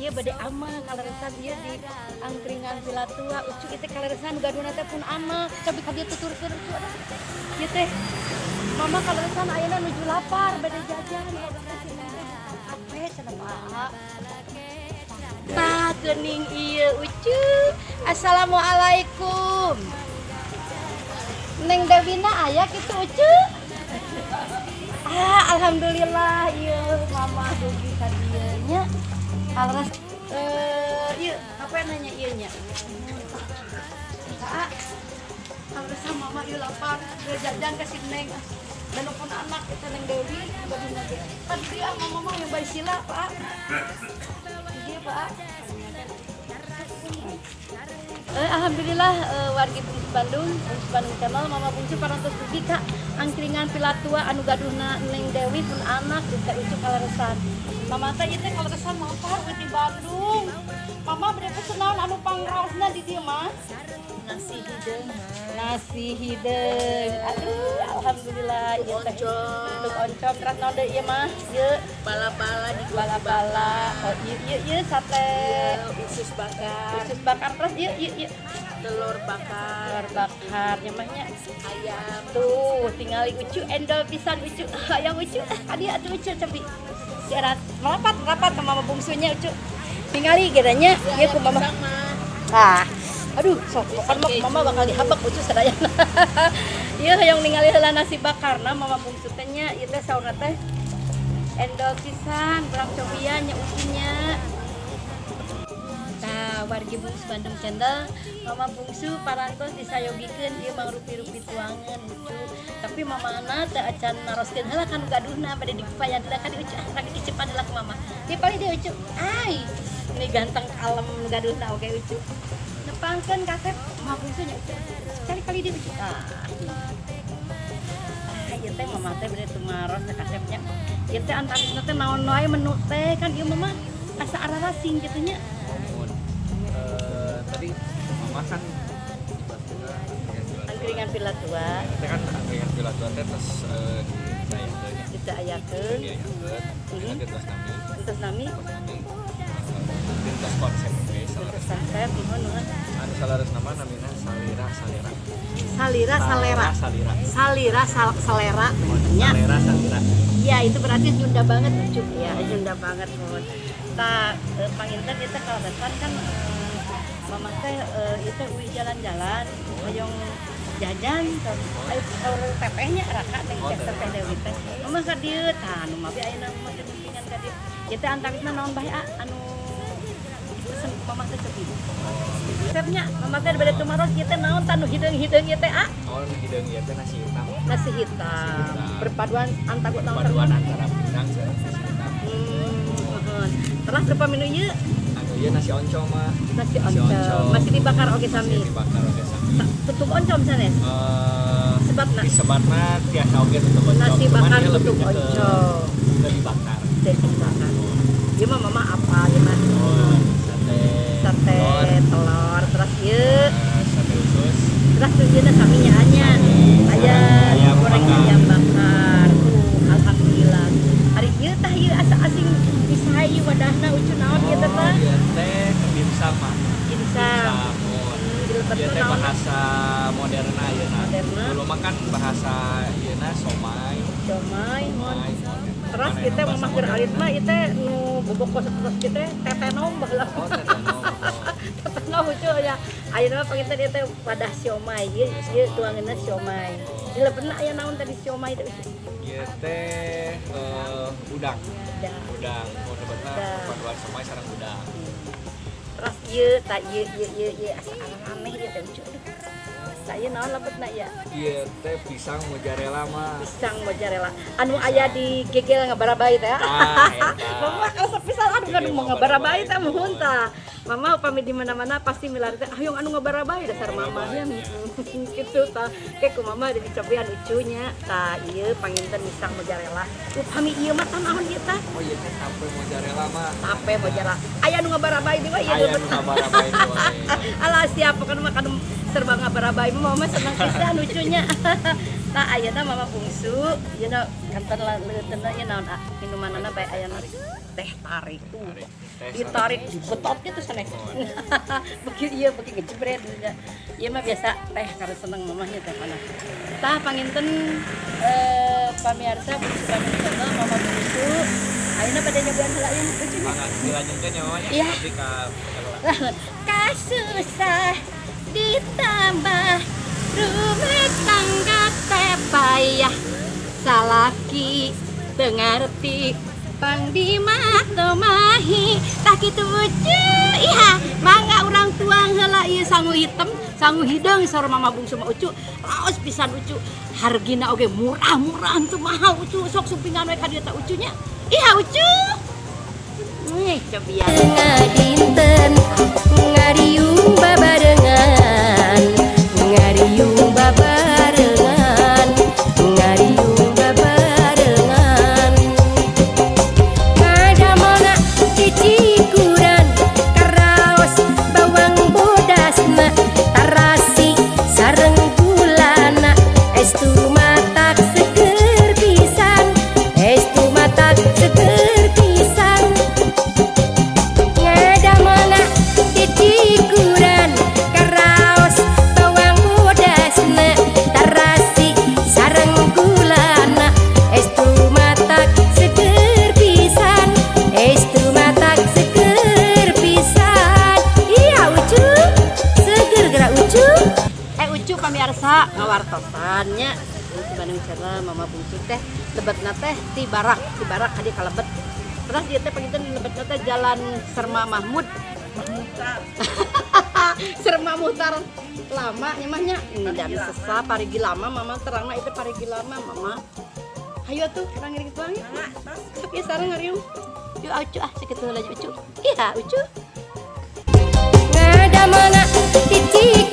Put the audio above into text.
ieu bade amak kaleresan ieu di angkringan Pilatua ucu itu kaleresan gaduna teh pun amak cobi ka dieu tuturkeun ucu ada ieu teh mama kaleresan ayeuna nuju lapar bade jajan ape cenah Pak tah geuning ieu ucu assalamualaikum Neng Dewina aya kitu ucu alhamdulillah ieu mama dugi ka dieu nya kaleres ieu apa nanya ieu nya kaleres mama ieu lapar geus jajan ka si Neng dan pun anak kita Neng Dewi badina ge kan dia mama mah yang bae sila Pak dia Pak alhamdulillah wargi Bungsu Bandung Channel Mama Bungsu parantos dugi ka angkringan Pilatua anu gaduhna Neng Dewi pun anak kita ucuk kaleresan mama teh ieu teh kaleresan mapar di Bandung mama bade pesen naon anu pangraosna di dieu mah nasi hideung aduh alhamdulillah ieu teh untuk oncom terus naon deui ieu mah ieu bala-bala oh ieu sate usus bakar terus ieu telur bakar nyamahnya ayam tuh tinggal ucu endol pisan ucu hayang ucu adi atuh ucu cobi siaran merapat ke mama bungsunya ucu tinggali geranya ieu ku mama aduh sok pokoknya mama bakal dihabak ucu sadayana ieu hayang ningali heula nasi bakarna mama bungsu teh nya ieu teh saurna teh endol pisan urang cobian nya ucunya wargi Bungsu Bandung Channel Mama Bungsu parantos disayogikeun ieu mah rupi-rupi tuangan lucu tapi mamana teh acan naroskeun heula kan gaduhna bade dipayan teh kan ucu ragi kicipan heula ku mama ieu paling dia ucu ai ini ganteng kalem gaduhna oge ucu nepangkeun kasep Mama Bungsu nya ucu kali-kali dia ucu ieu teh mama teh bade tumaros kasepnya ieu teh antawisna teh naon wae menu teh kan ieu mama asa ararasing kitu nya tadi mama kan angkringan Pilatua kita kan angkringan Pilatua teh terus diayakeun terus nami terus konsep nuhun anu salares nama namina salera nya iya itu berarti Sunda banget ucup ya Sunda banget nuhun tah panginten kita kaleresan kan mama teh itu jalan-jalan hoyong jajan saur tetehnya raka teh teteh Dewi teh mama ka dieu tah nu mah ayeuna mah dibimbingan ka dieu ieu teh antawisna naon bae anu pesen mama teh sepi resepnya mama teh bade tumaros ieu teh naon tah nu hideung-hideung ieu teh hideung ieu teh nasi hitam berpaduan antara pindang sareng nasi hitam terus rupa menu ieu ieu nasi oncom mah nasi oncom masih dibakar oge sami tutup oncom sanes sebatna tiasa oge tutup oncom nasi bakar tutup oncom dibakar ieu mah mama apa ieu mah sate telur terus ieu sate usus terus ieu saminya anya aya goreng ayam bakar alhamdulillah hari ieu tah ieu asa asing bisa ieu wadahna ucu naon ieu teh teh dimsum mah dimsum ieu teh bahasa modern ayeuna dulu mah kan bahasa ieuna somai terus kita memakai alit mah itu nu bobok terus kita tetenom baheula tetenom ucu ya ayeuna panginten ieu teh wadah siomay ieu tuangeunna siomay di lebeuna aya naon tadi siomay teh ieu teh udang mau sebutna paduan somay sareng udang terus ieu asa aneh ieu teh ucu saya naon lebetna ya ieu teh pisang mozzarella mah anu aya di gegel ngabarabai teh mama kalau pisang anu mau ngabarabai teh muhun tah mama upami di mana-mana pasti milari teh hayong anu ngabarabai dasar mama nya kitu tah ke ku mama ada dicobian ucunya tah ieu panginten pisang mozzarella upami ieu mah tah naon ieu tah oh ieu teh tape mozzarella mah aya anu ngabarabai di mah ieu alah siapa kan makan serba ngabarabai mama senang pisan lucunya nah ayeuna mama bungsu yeuna kantor leuteuna ye naon minumanana bae aya teh tarik tuh ditarik dibetotnya tuh sana begitu iya begitu ngejebret iya mah biasa teh karena seneng mamahnya teh panas tah panginten pamirsa Bandung channel mama busu ayeuna pada nyobain heula ieu Mangga dilanjutkan ya mamanya iya. tapi ka kasusah ditambah rumah tangga teh payah salaki tengarti pang di mata mahi tak kitu ucu iha mangga urang tuang heula ieu sangu hitam sangu hidung saur mama bungsu mah ucu raos pisan ucu hargina oge murah-murahan teu mahal ucu sok supingan we ka dieu teh ucunya iha ucu cobian ngadinten ngariung babarengan ngariung babarengan ngariung babarengan ngadamona cicikuran karaos bawang bodasna tarasi sareng gulana estu matak seger pisan estu matak seger pisan ngadamona cicikuran karaos bawang bodasna tarasi sareng gulana estu matak seger pisan estu matak seger pisan iya ucu seger gerak ucu ucu pamirsa ngawartosannya di Bandung Channel mama bungsu teh lebetna teh ti barak hadi kalebet terus dia teh panginten lebetna teh jalan Serma Mahmud Serma Muhtar lama nyamahnya ini dan sesa parigi lama mama terangna itu parigi lama mama ayo tuh orang ngiring tuang ya sok ya sareng ngariung yuk ucu sekitu lagi ucu iya ucu ngadamana titik